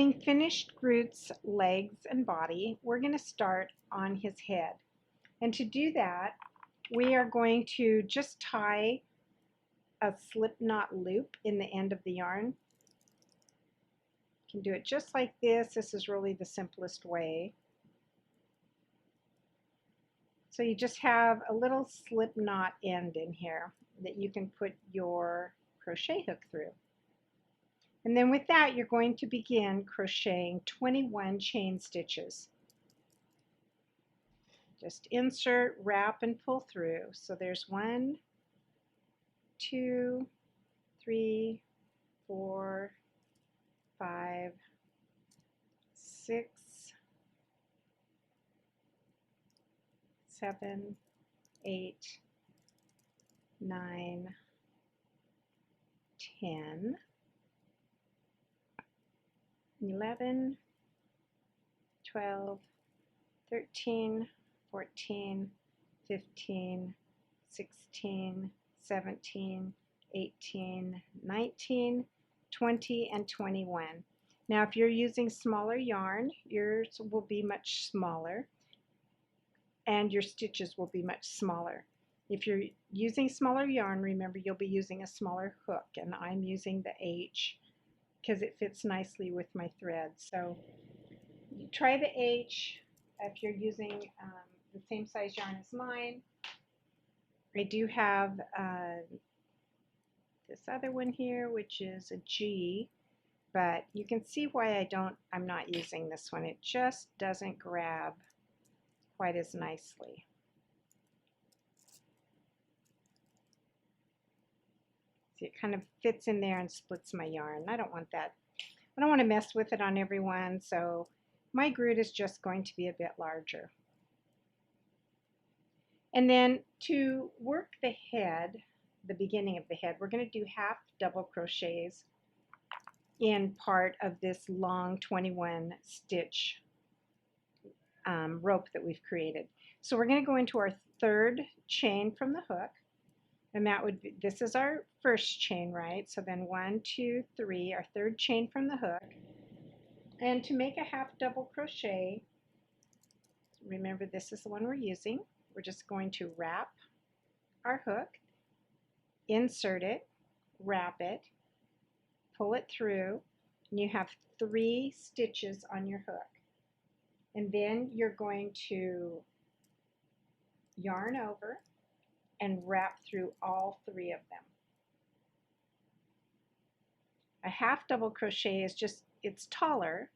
Having finished Groot's legs and body, we're going to start on his head. And to do that, we are going to just tie a slip knot loop in the end of the yarn. You can do it just like this. This is really the simplest way. So you just have a little slip knot end in here that you can put your crochet hook through. And then with that, you're going to begin crocheting 21 chain stitches. Just insert, wrap, and pull through. So there's 1, 2, 3, 4, 5, 6, 7, 8, 9, 10, 11, 12, 13, 14, 15, 16, 17, 18, 19, 20, and 21. Now if you're using smaller yarn, yours will be much smaller and your stitches will be much smaller. If you're using smaller yarn, remember you'll be using a smaller hook, and I'm using the H because it fits nicely with my thread. So you try the H if you're using the same size yarn as mine. I do have this other one here, which is a G, but you can see why I'm not using this one. It just doesn't grab quite as nicely. See, it kind of fits in there and splits my yarn. I don't want that. I don't want to mess with it on everyone, so my Groot is just going to be a bit larger. And then to work the head, the beginning of the head, we're going to do half double crochets in part of this long 21 stitch rope that we've created. So we're going to go into our third chain from the hook, and that would be, this is our first chain, right? So then 1, 2, 3, our third chain from the hook. And to make a half double crochet, remember this is the one we're using. We're just going to wrap our hook, insert it, wrap it, pull it through, and you have 3 stitches on your hook. And then you're going to yarn over and wrap through all 3 of them. A half double crochet is just, it's taller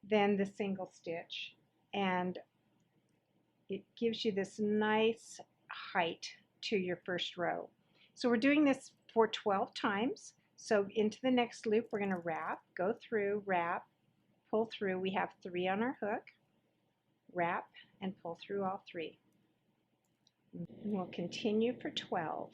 than the single stitch, and it gives you this nice height to your first row. So we're doing this for 12 times. So into the next loop, we're going to wrap, go through, wrap, pull through. We have 3 on our hook, wrap, and pull through all 3. And we'll continue for 12.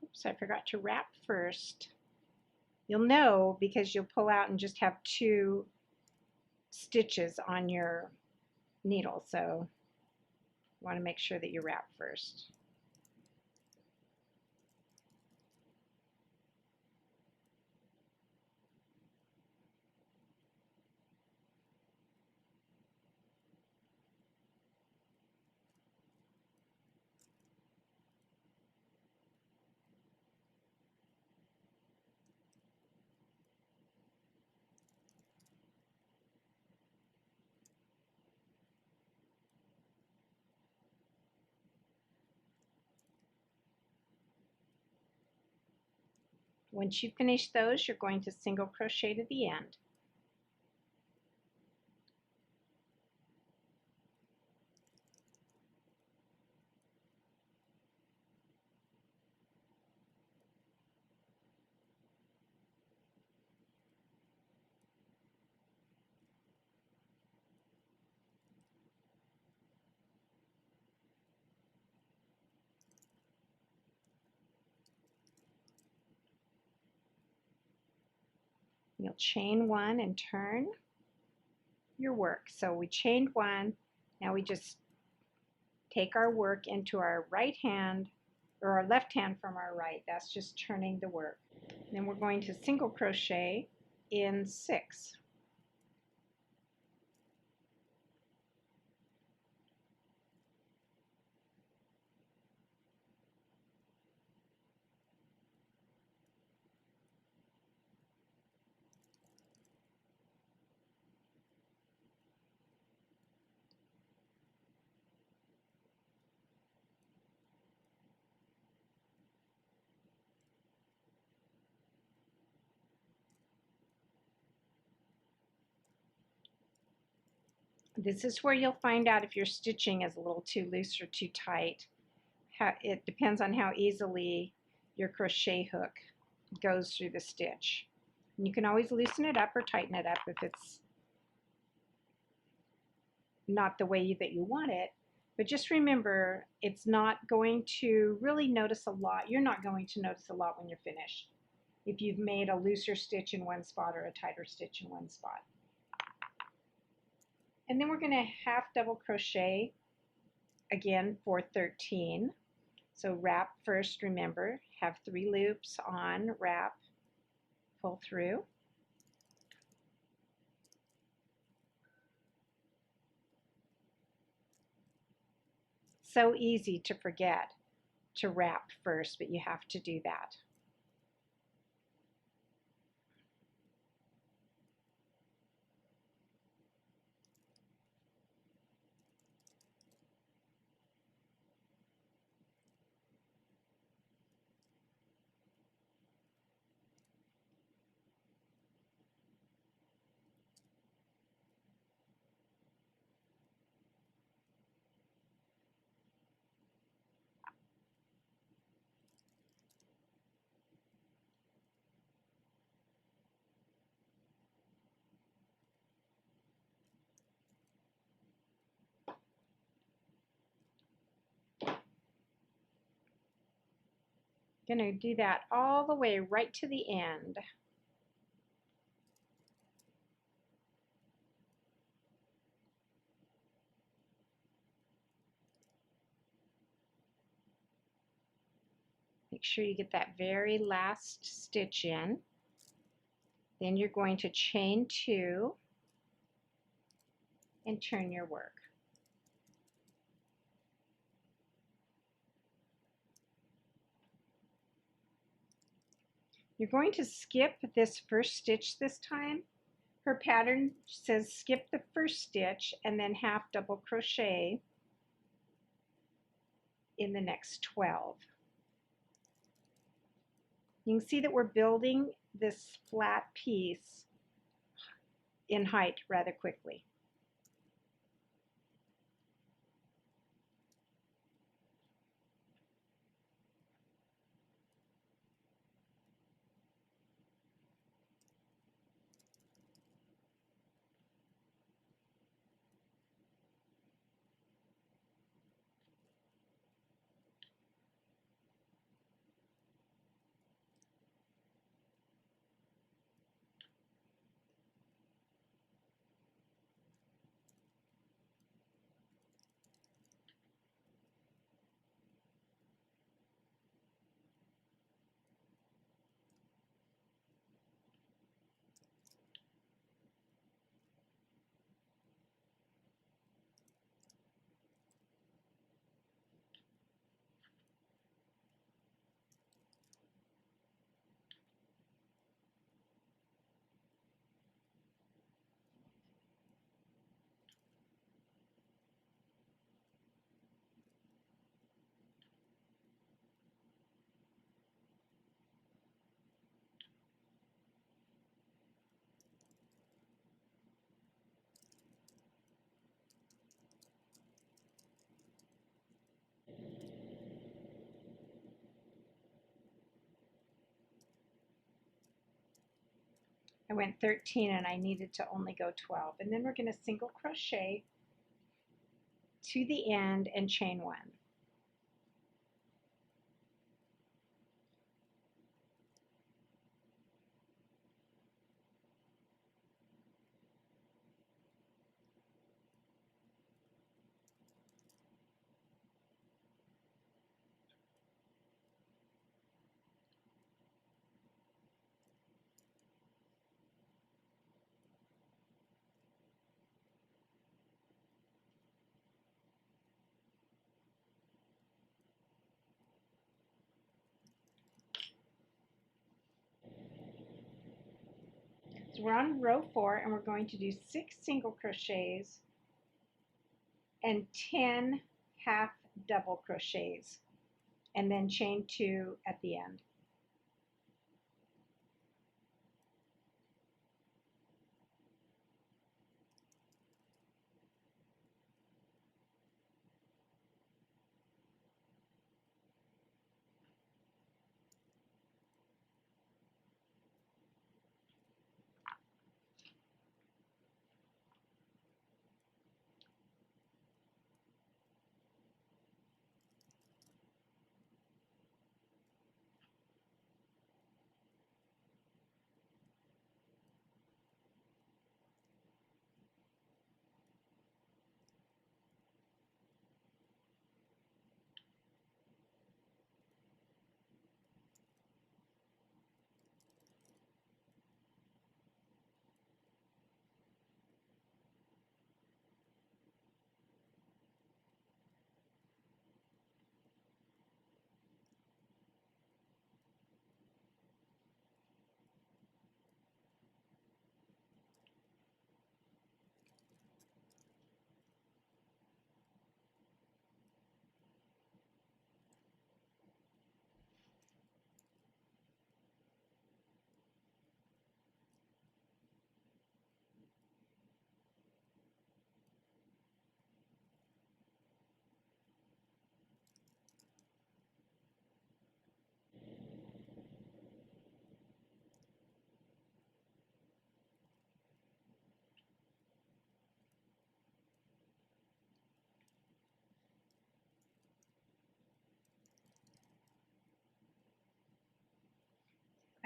Oops, I forgot to wrap first. You'll know because you'll pull out and just have 2 stitches on your needle, so you want to make sure that you wrap first. Once you finish those, you're going to single crochet to the end. You'll chain one and turn your work. So we chained one, now we just take our work into our right hand, or our left hand from our right. That's just turning the work. Then we're going to single crochet in 6. This is where you'll find out if your stitching is a little too loose or too tight. It depends on how easily your crochet hook goes through the stitch. And you can always loosen it up or tighten it up if it's not the way that you want it. But just remember, it's not going to really notice a lot. You're not going to notice a lot when you're finished if you've made a looser stitch in one spot or a tighter stitch in one spot. And then we're going to half double crochet again for 13. So wrap first, remember, have 3 loops on, wrap, pull through. So easy to forget to wrap first, but you have to do that. Going to do that all the way right to the end. Make sure you get that very last stitch in. Then you're going to chain 2 and turn your work. You're going to skip this first stitch this time. Her pattern says skip the first stitch and then half double crochet in the next 12. You can see that we're building this flat piece in height rather quickly. I went 13 and I needed to only go 12. And then we're going to single crochet to the end and chain 1. So we're on row 4 and we're going to do 6 single crochets and 10 half double crochets and then chain 2 at the end.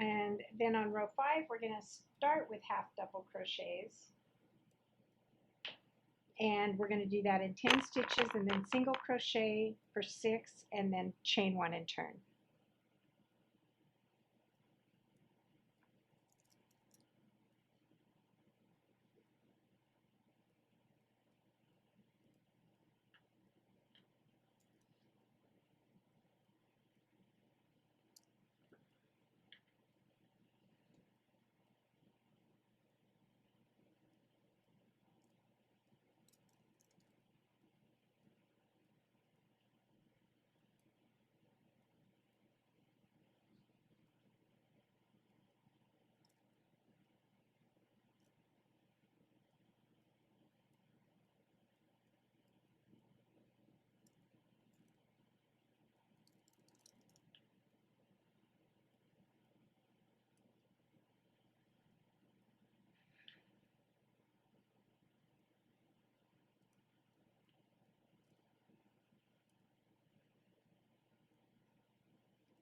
And then on row 5 we're going to start with half double crochets, and we're going to do that in 10 stitches and then single crochet for 6 and then chain 1 and turn.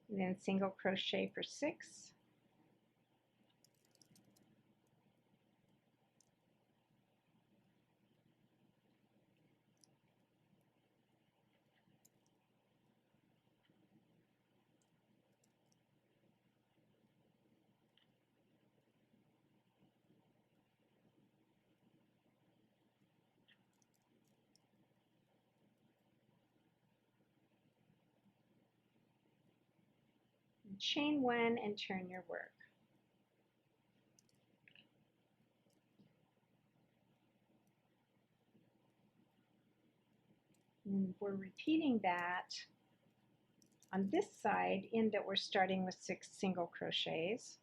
And then single crochet for 6. Chain 1 and turn your work. And we're repeating that on this side in that we're starting with 6 single crochets.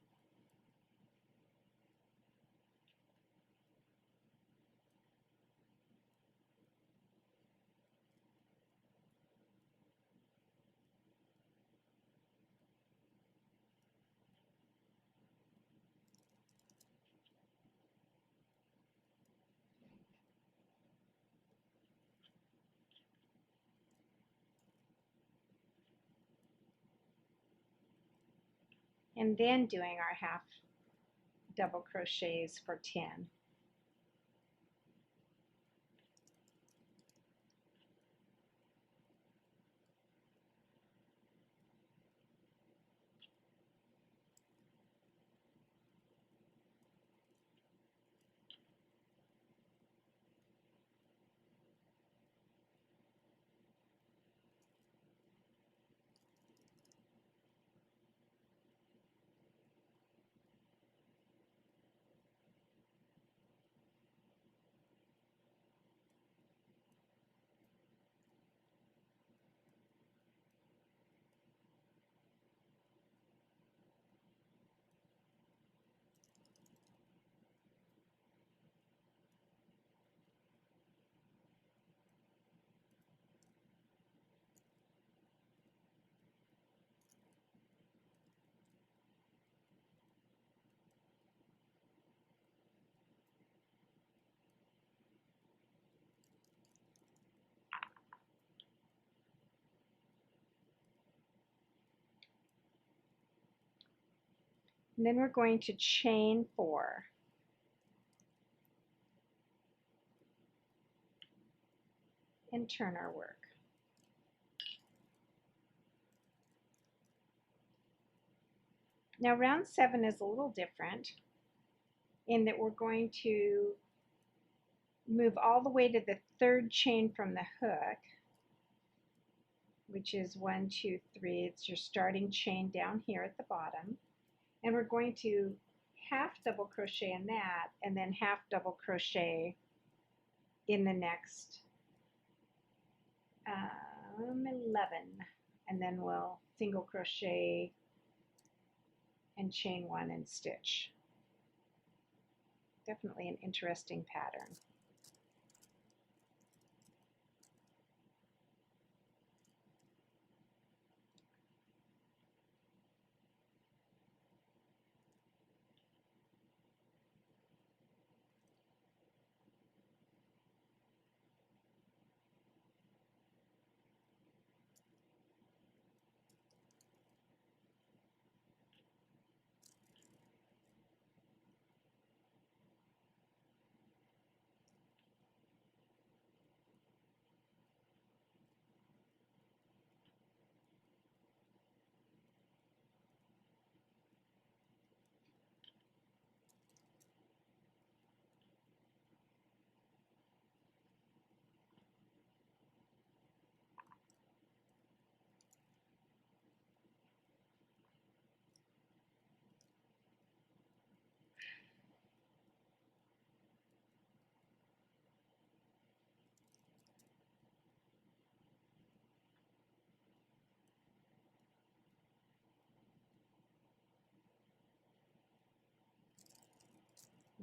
and then doing our half double crochets for 10. And then we're going to chain 4. And turn our work. Now round 7 is a little different in that we're going to move all the way to the 3rd chain from the hook, which is 1, 2, 3. It's your starting chain down here at the bottom. And we're going to half double crochet in that and then half double crochet in the next 11, and then we'll single crochet and chain 1 and stitch. Definitely an interesting pattern.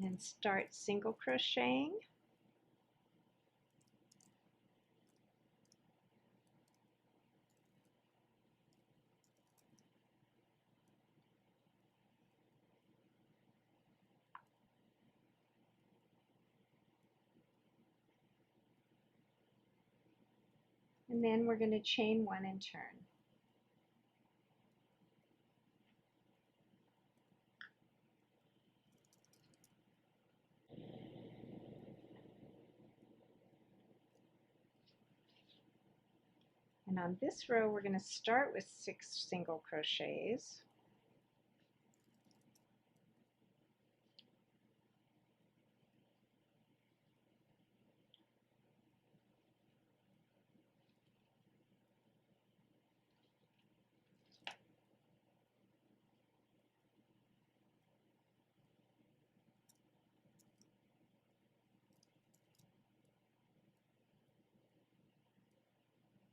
And start single crocheting. And then we're going to chain 1 and turn. And on this row, we're going to start with 6 single crochets.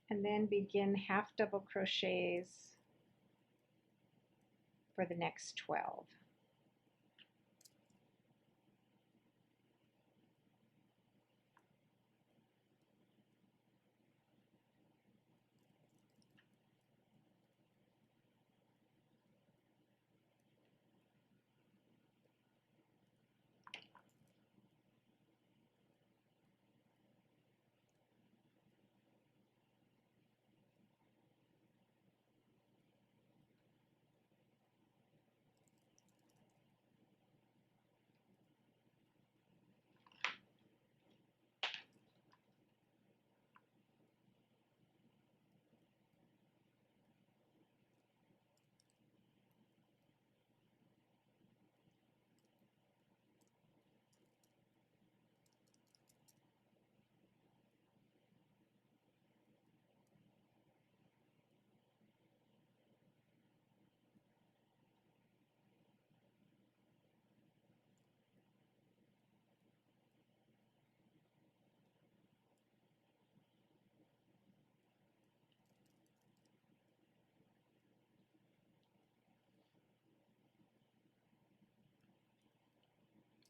And then begin half double crochets for the next 12.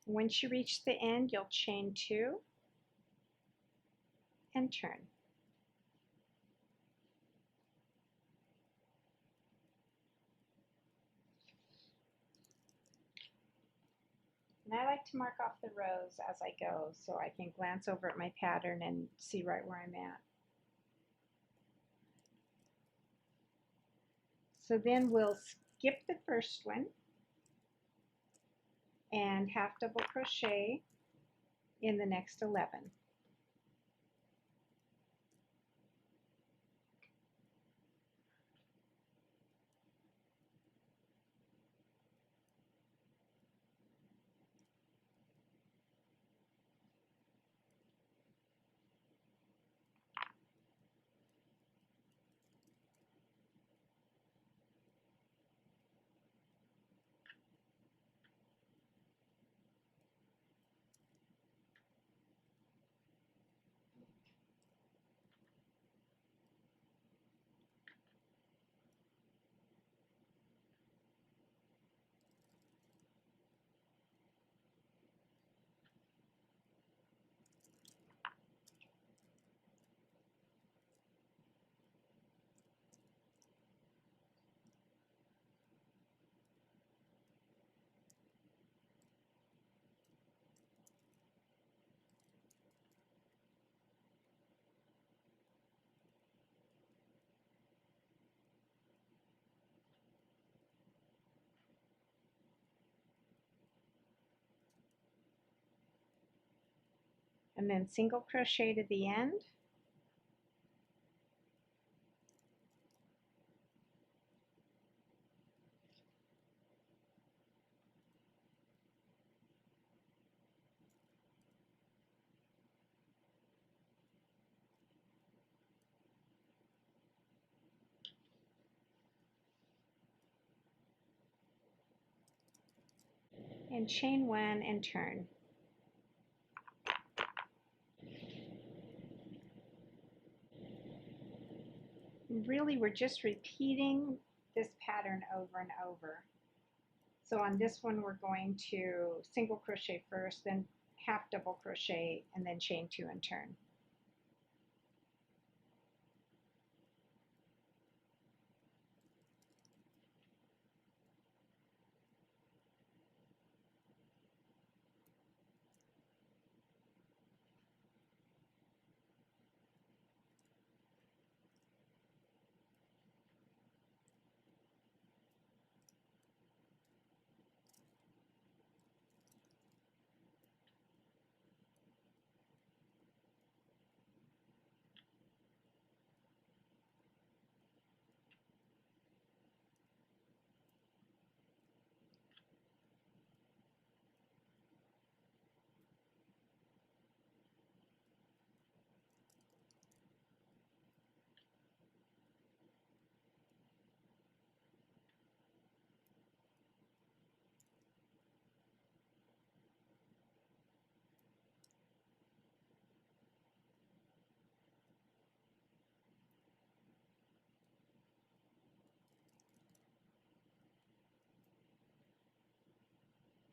Once you reach the end, you'll chain 2 and turn. And I like to mark off the rows as I go so I can glance over at my pattern and see right where I'm at. So then we'll skip the first one and half double crochet in the next 11. And then single crochet to the end. And chain 1 and turn. Really, we're just repeating this pattern over and over. So on this one, we're going to single crochet first, then half double crochet, and then chain 2 and turn.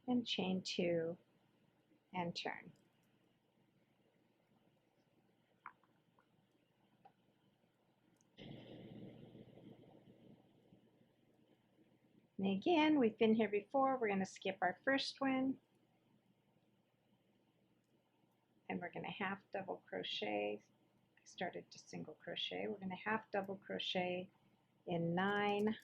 And chain 2 and turn. And again, we've been here before. We're going to skip our first one, and we're going to half double crochet. I started to single crochet. We're going to half double crochet in 9,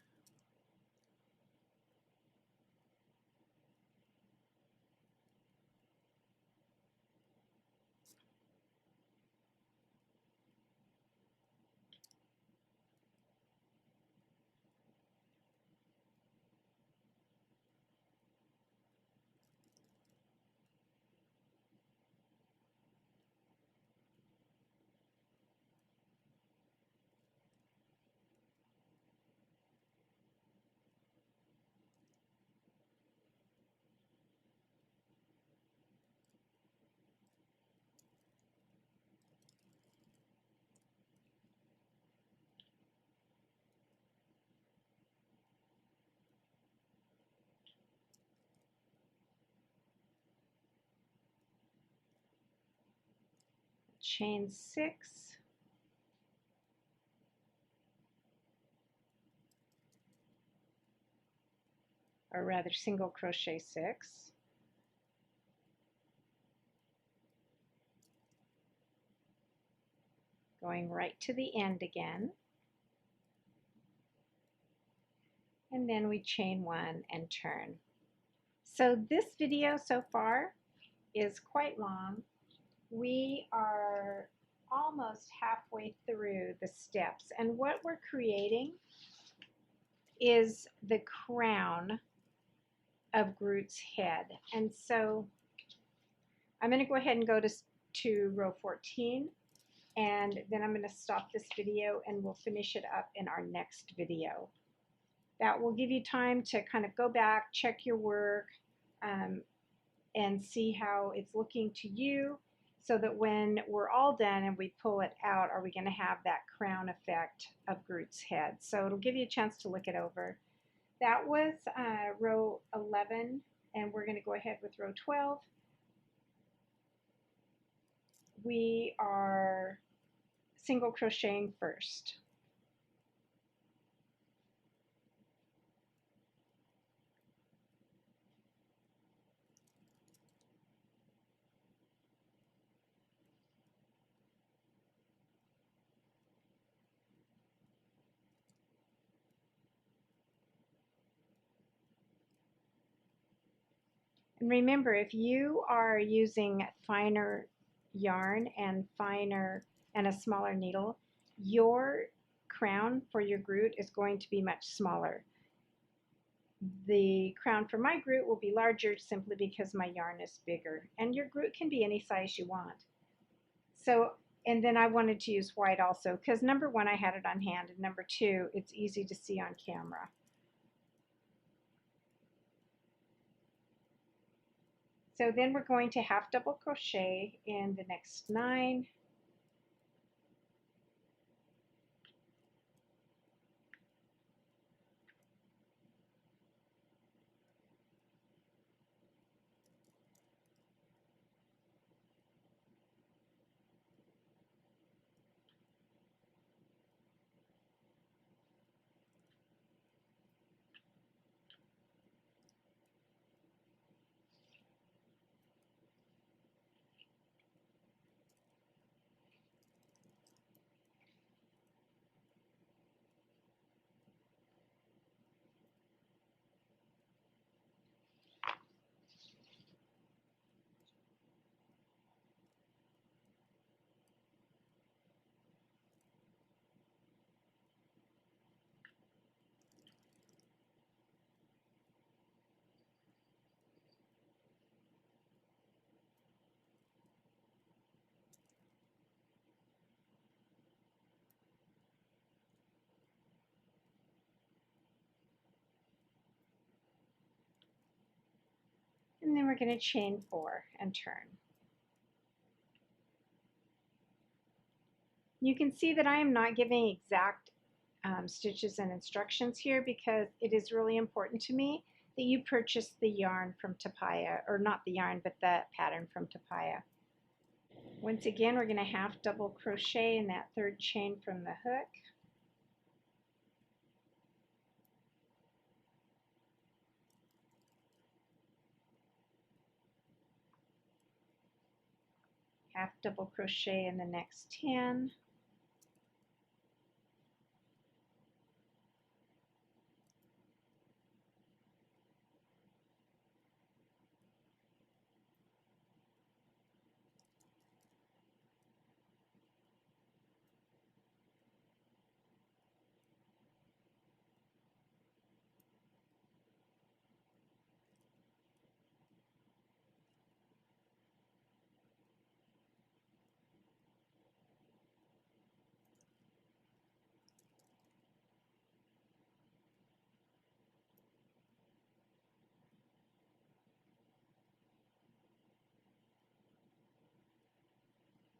chain 6, or rather single crochet 6, going right to the end again, and then we chain 1 and turn. So this video so far is quite long. We are almost halfway through the steps, and what we're creating is the crown of Groot's head. And so I'm going to go ahead and go to row 14, and then I'm going to stop this video and we'll finish it up in our next video. That will give you time to kind of go back, check your work, and see how it's looking to you, so that when we're all done and we pull it out, are we going to have that crown effect of Groot's head? So it'll give you a chance to look it over. That was row 11, and we're going to go ahead with row 12. We are single crocheting first. And remember, if you are using finer yarn and a smaller needle, your crown for your Groot is going to be much smaller. The crown for my Groot will be larger simply because my yarn is bigger, and your Groot can be any size you want. So, and then I wanted to use white also because number 1, I had it on hand, and number 2, it's easy to see on camera. So then we're going to half double crochet in the next 9, and then we're going to chain 4 and turn. You can see that I am not giving exact stitches and instructions here because it is really important to me that you purchase the yarn from Tapaya, or not the yarn, but the pattern from Tapaya. Once again, we're going to half double crochet in that 3rd chain from the hook. Half double crochet in the next 10.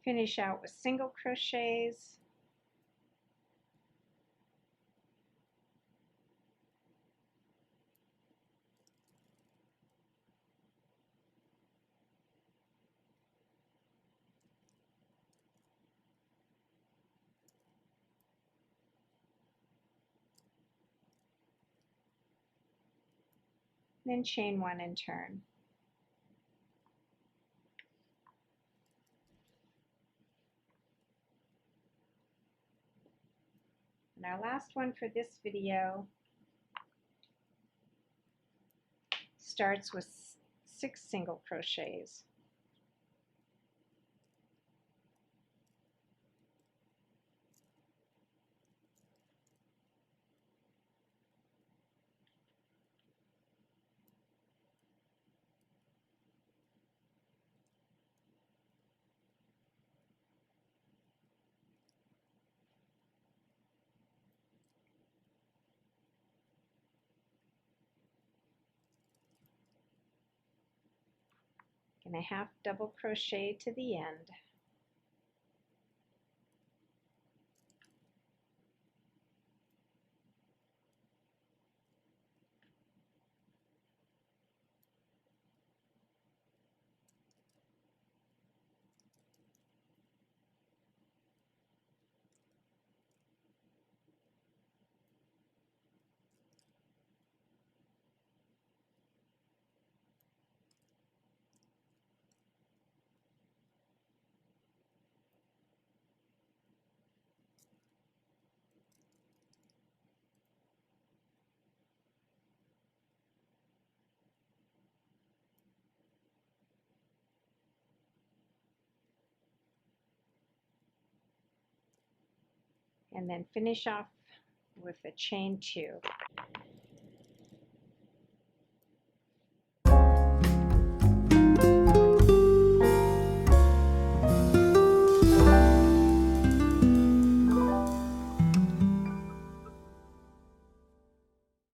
Finish out with single crochets. then chain 1 and turn. And our last one for this video starts with 6 single crochets. And a half double crochet to the end. And then finish off with a chain 2.